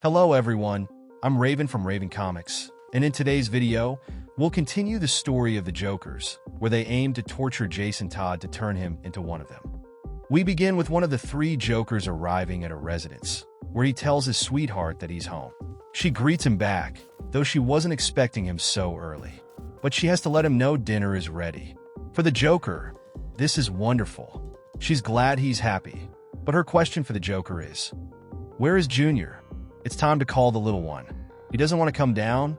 Hello everyone, I'm Raven from Raven Comics, and in today's video, we'll continue the story of the Jokers, where they aim to torture Jason Todd to turn him into one of them. We begin with one of the three Jokers arriving at a residence, where he tells his sweetheart that he's home. She greets him back, though she wasn't expecting him so early. But she has to let him know dinner is ready. For the Joker, this is wonderful. She's glad he's happy, but her question for the Joker is, where is Junior? It's time to call the little one. He doesn't want to come down,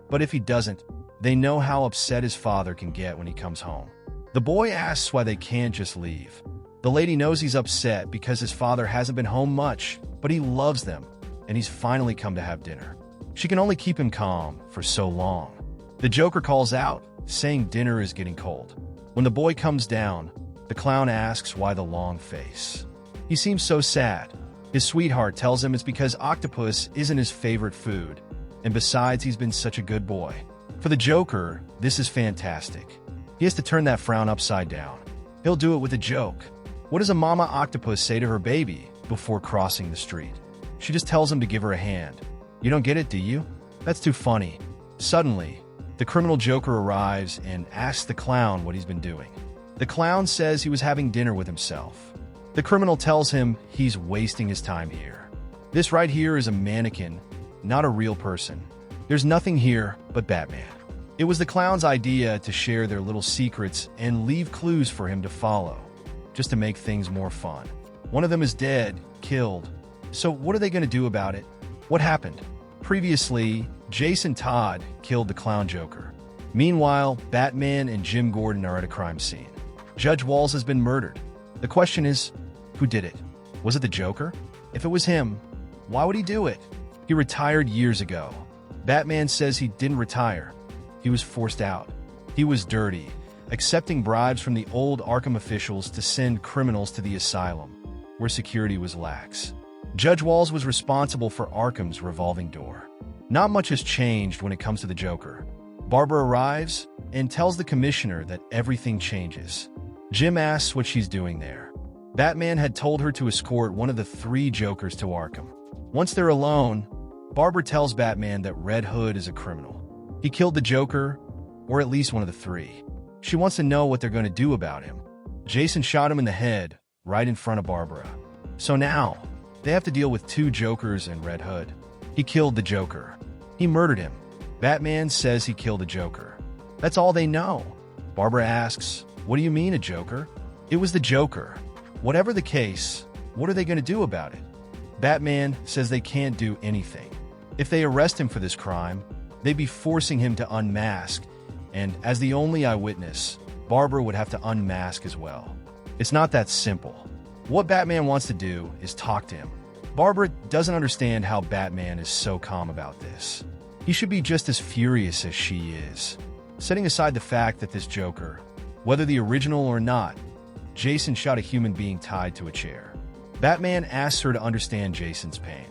but if he doesn't, they know how upset his father can get when he comes home. The boy asks why they can't just leave. The lady knows he's upset because his father hasn't been home much, but he loves them, and he's finally come to have dinner. She can only keep him calm for so long. The Joker calls out, saying dinner is getting cold. When the boy comes down, the clown asks why the long face. He seems so sad. His sweetheart tells him it's because octopus isn't his favorite food, and besides, he's been such a good boy. For the Joker, this is fantastic. He has to turn that frown upside down. He'll do it with a joke. What does a mama octopus say to her baby before crossing the street? She just tells him to give her a hand. You don't get it, do you? That's too funny. Suddenly, the criminal Joker arrives and asks the clown what he's been doing. The clown says he was having dinner with himself. The criminal tells him he's wasting his time here. This right here is a mannequin, not a real person. There's nothing here but Batman. It was the clown's idea to share their little secrets and leave clues for him to follow, just to make things more fun. One of them is dead, killed. So what are they going to do about it? What happened? Previously, Jason Todd killed the clown Joker. Meanwhile, Batman and Jim Gordon are at a crime scene. Judge Walls has been murdered. The question is, who did it? Was it the Joker? If it was him, why would he do it? He retired years ago. Batman says he didn't retire. He was forced out. He was dirty, accepting bribes from the old Arkham officials to send criminals to the asylum, where security was lax. Judge Walls was responsible for Arkham's revolving door. Not much has changed when it comes to the Joker. Barbara arrives and tells the commissioner that everything changes. Jim asks what she's doing there. Batman had told her to escort one of the three Jokers to Arkham. Once they're alone, Barbara tells Batman that Red Hood is a criminal. He killed the Joker, or at least one of the three. She wants to know what they're going to do about him. Jason shot him in the head, right in front of Barbara. So now, they have to deal with two Jokers and Red Hood. He killed the Joker. He murdered him. Batman says he killed the Joker. That's all they know. Barbara asks, what do you mean a Joker? It was the Joker. Whatever the case, what are they going to do about it? Batman says they can't do anything. If they arrest him for this crime, they'd be forcing him to unmask, and as the only eyewitness, Barbara would have to unmask as well. It's not that simple. What Batman wants to do is talk to him. Barbara doesn't understand how Batman is so calm about this. He should be just as furious as she is. Setting aside the fact that this Joker, whether the original or not, Jason shot a human being tied to a chair. Batman asks her to understand Jason's pain.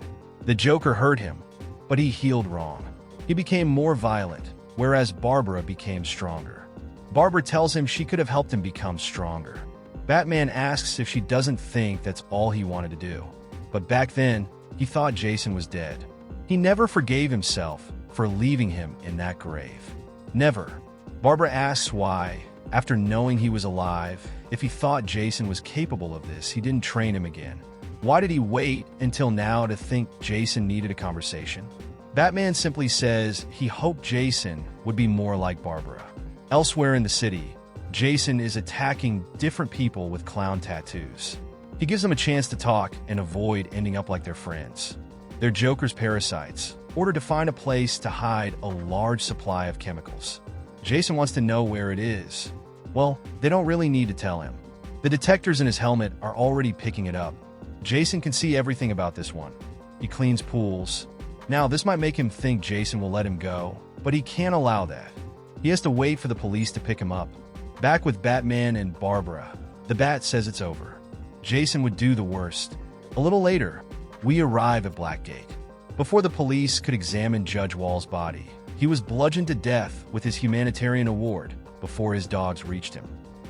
The Joker hurt him, but he healed wrong. He became more violent, whereas Barbara became stronger. Barbara tells him she could have helped him become stronger. Batman asks if she doesn't think that's all he wanted to do. But back then, he thought Jason was dead. He never forgave himself for leaving him in that grave. Never. Barbara asks why, after knowing he was alive, if he thought Jason was capable of this, he didn't train him again. Why did he wait until now to think Jason needed a conversation? Batman simply says he hoped Jason would be more like Barbara. Elsewhere in the city, Jason is attacking different people with clown tattoos. He gives them a chance to talk and avoid ending up like their friends. They're Joker's parasites, ordered to find a place to hide a large supply of chemicals. Jason wants to know where it is. Well, they don't really need to tell him. The detectors in his helmet are already picking it up. Jason can see everything about this one. He cleans pools. Now, this might make him think Jason will let him go, but he can't allow that. He has to wait for the police to pick him up. Back with Batman and Barbara, the Bat says it's over. Jason would do the worst. A little later, we arrive at Blackgate. Before the police could examine Judge Wall's body, he was bludgeoned to death with his humanitarian award before his dogs reached him.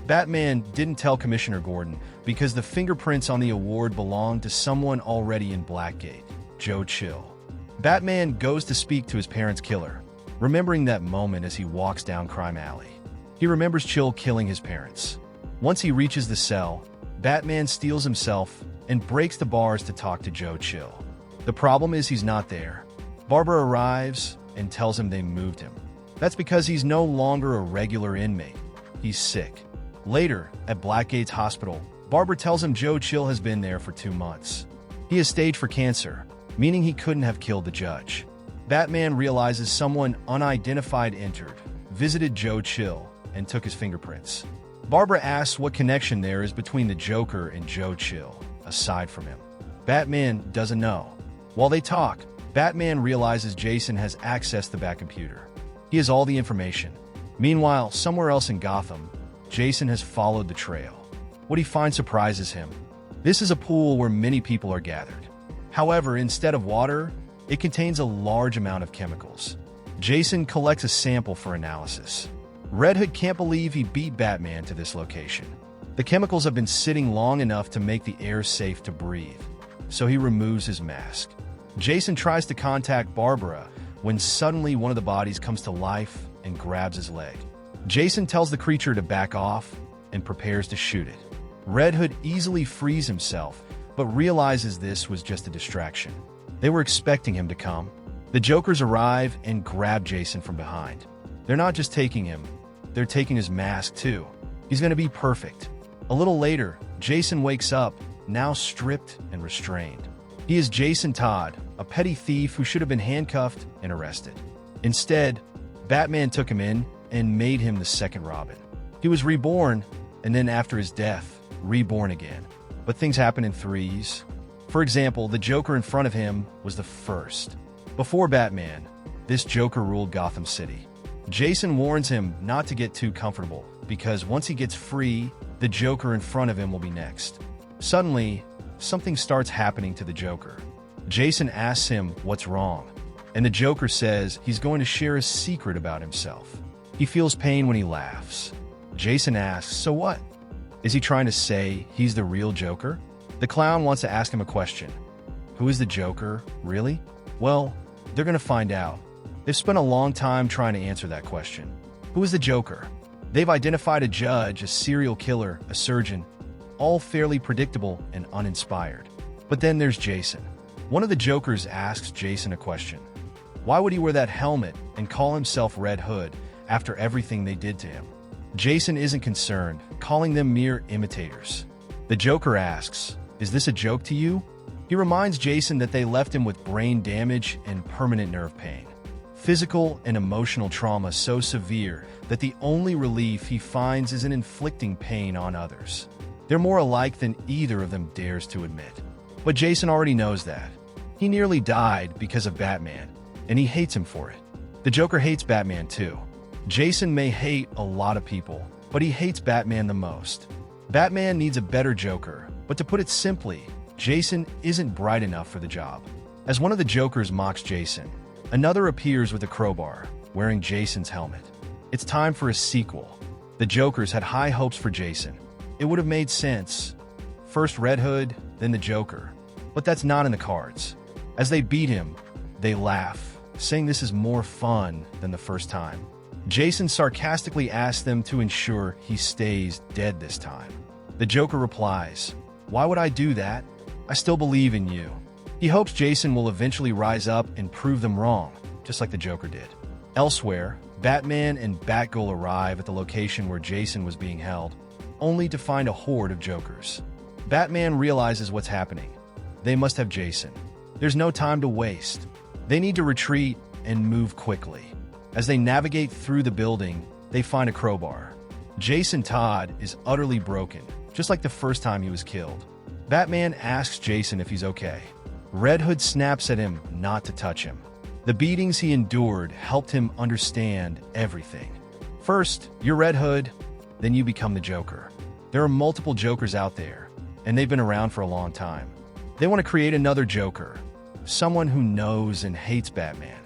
Batman didn't tell Commissioner Gordon because the fingerprints on the award belonged to someone already in Blackgate, Joe Chill. Batman goes to speak to his parents' killer, remembering that moment as he walks down Crime Alley. He remembers Chill killing his parents. Once he reaches the cell, Batman steals himself and breaks the bars to talk to Joe Chill. The problem is he's not there. Barbara arrives and tells him they moved him. That's because he's no longer a regular inmate. He's sick. Later, at Blackgate's hospital, Barbara tells him Joe Chill has been there for 2 months. He is staged for cancer, meaning he couldn't have killed the judge. Batman realizes someone unidentified entered, visited Joe Chill, and took his fingerprints. Barbara asks what connection there is between the Joker and Joe Chill, aside from him. Batman doesn't know. While they talk, Batman realizes Jason has accessed the Batcomputer. He has all the information. Meanwhile, somewhere else in Gotham, Jason has followed the trail. What he finds surprises him. This is a pool where many people are gathered. However, instead of water, it contains a large amount of chemicals. Jason collects a sample for analysis. Red Hood can't believe he beat Batman to this location. The chemicals have been sitting long enough to make the air safe to breathe, so he removes his mask. Jason tries to contact Barbara when suddenly one of the bodies comes to life and grabs his leg. Jason tells the creature to back off and prepares to shoot it. Red Hood easily frees himself, but realizes this was just a distraction. They were expecting him to come. The Jokers arrive and grab Jason from behind. They're not just taking him, they're taking his mask too. He's going to be perfect. A little later, Jason wakes up, now stripped and restrained. He is Jason Todd, a petty thief who should have been handcuffed and arrested. Instead, Batman took him in and made him the second Robin. He was reborn, and then after his death, reborn again. But things happen in threes. For example, the Joker in front of him was the first. Before Batman, this Joker ruled Gotham City. Jason warns him not to get too comfortable, because once he gets free, the Joker in front of him will be next. Suddenly, something starts happening to the Joker. Jason asks him what's wrong, and the Joker says he's going to share a secret about himself. He feels pain when he laughs. Jason asks, so what? Is he trying to say he's the real Joker? The clown wants to ask him a question. Who is the Joker, really? Well, they're going to find out. They've spent a long time trying to answer that question. Who is the Joker? They've identified a judge, a serial killer, a surgeon, all fairly predictable and uninspired. But then there's Jason. One of the Jokers asks Jason a question. Why would he wear that helmet and call himself Red Hood after everything they did to him? Jason isn't concerned, calling them mere imitators. The Joker asks, is this a joke to you? He reminds Jason that they left him with brain damage and permanent nerve pain. Physical and emotional trauma so severe that the only relief he finds is in inflicting pain on others. They're more alike than either of them dares to admit. But Jason already knows that. He nearly died because of Batman, and he hates him for it. The Joker hates Batman too. Jason may hate a lot of people, but he hates Batman the most. Batman needs a better Joker, but to put it simply, Jason isn't bright enough for the job. As one of the Jokers mocks Jason, another appears with a crowbar, wearing Jason's helmet. It's time for a sequel. The Jokers had high hopes for Jason. It would have made sense. First Red Hood, then the Joker. But that's not in the cards. As they beat him, they laugh, saying this is more fun than the first time. Jason sarcastically asks them to ensure he stays dead this time. The Joker replies, "Why would I do that? I still believe in you." He hopes Jason will eventually rise up and prove them wrong, just like the Joker did. Elsewhere, Batman and Batgirl arrive at the location where Jason was being held, only to find a horde of Jokers. Batman realizes what's happening. They must have Jason. There's no time to waste. They need to retreat and move quickly. As they navigate through the building, they find a crowbar. Jason Todd is utterly broken, just like the first time he was killed. Batman asks Jason if he's okay. Red Hood snaps at him not to touch him. The beatings he endured helped him understand everything. First, you're Red Hood, then you become the Joker. There are multiple Jokers out there, and they've been around for a long time. They want to create another Joker, someone who knows and hates Batman.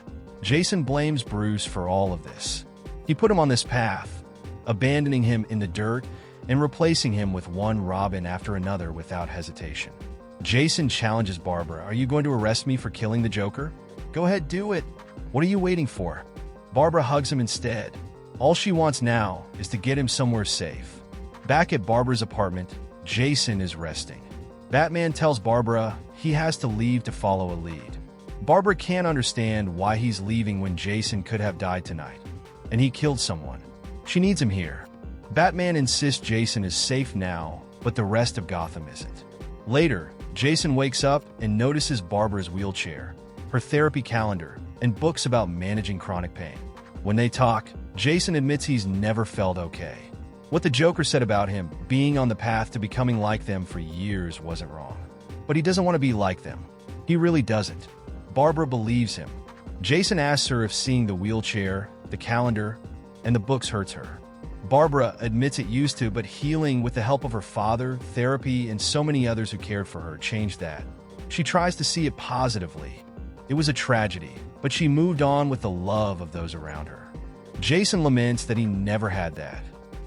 Jason blames Bruce for all of this. He put him on this path, abandoning him in the dirt and replacing him with one Robin after another without hesitation. Jason challenges Barbara, "Are you going to arrest me for killing the Joker?" Go ahead, do it. What are you waiting for? Barbara hugs him instead. All she wants now is to get him somewhere safe. Back at Barbara's apartment, Jason is resting. Batman tells Barbara he has to leave to follow a lead. Barbara can't understand why he's leaving when Jason could have died tonight, and he killed someone. She needs him here. Batman insists Jason is safe now, but the rest of Gotham isn't. Later, Jason wakes up and notices Barbara's wheelchair, her therapy calendar, and books about managing chronic pain. When they talk, Jason admits he's never felt okay. What the Joker said about him being on the path to becoming like them for years wasn't wrong. But he doesn't want to be like them. He really doesn't. Barbara believes him. Jason asks her if seeing the wheelchair, the calendar, and the books hurts her. Barbara admits it used to, but healing with the help of her father, therapy, and so many others who cared for her changed that. She tries to see it positively. It was a tragedy, but she moved on with the love of those around her. Jason laments that he never had that.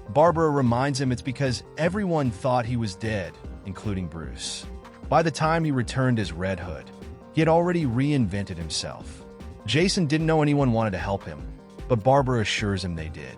Barbara reminds him it's because everyone thought he was dead, including Bruce. By the time he returned as Red Hood, he had already reinvented himself. Jason didn't know anyone wanted to help him, but Barbara assures him they did.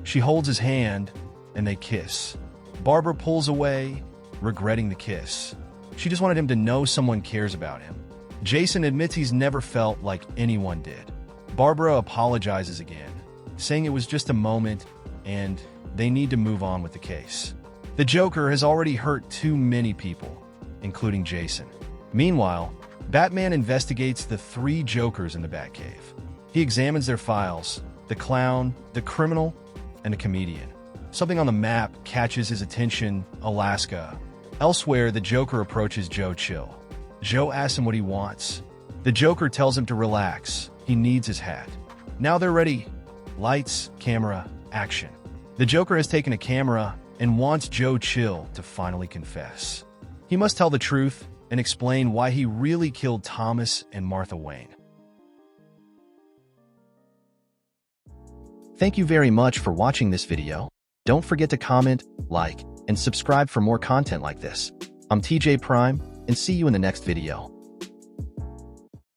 She holds his hand, and they kiss. Barbara pulls away, regretting the kiss. She just wanted him to know someone cares about him. Jason admits he's never felt like anyone did. Barbara apologizes again, saying it was just a moment, and they need to move on with the case. The Joker has already hurt too many people, including Jason. Meanwhile, Batman investigates the 3 Jokers in the Batcave. He examines their files: the clown, the criminal, and the comedian. Something on the map catches his attention: Alaska. Elsewhere, the Joker approaches Joe Chill. Joe asks him what he wants. The Joker tells him to relax. He needs his hat. Now they're ready. Lights, camera, action. The Joker has taken a camera and wants Joe Chill to finally confess. He must tell the truth and explain why he really killed Thomas and Martha Wayne. Thank you very much for watching this video. Don't forget to comment, like, and subscribe for more content like this. I'm TJ Prime, and see you in the next video.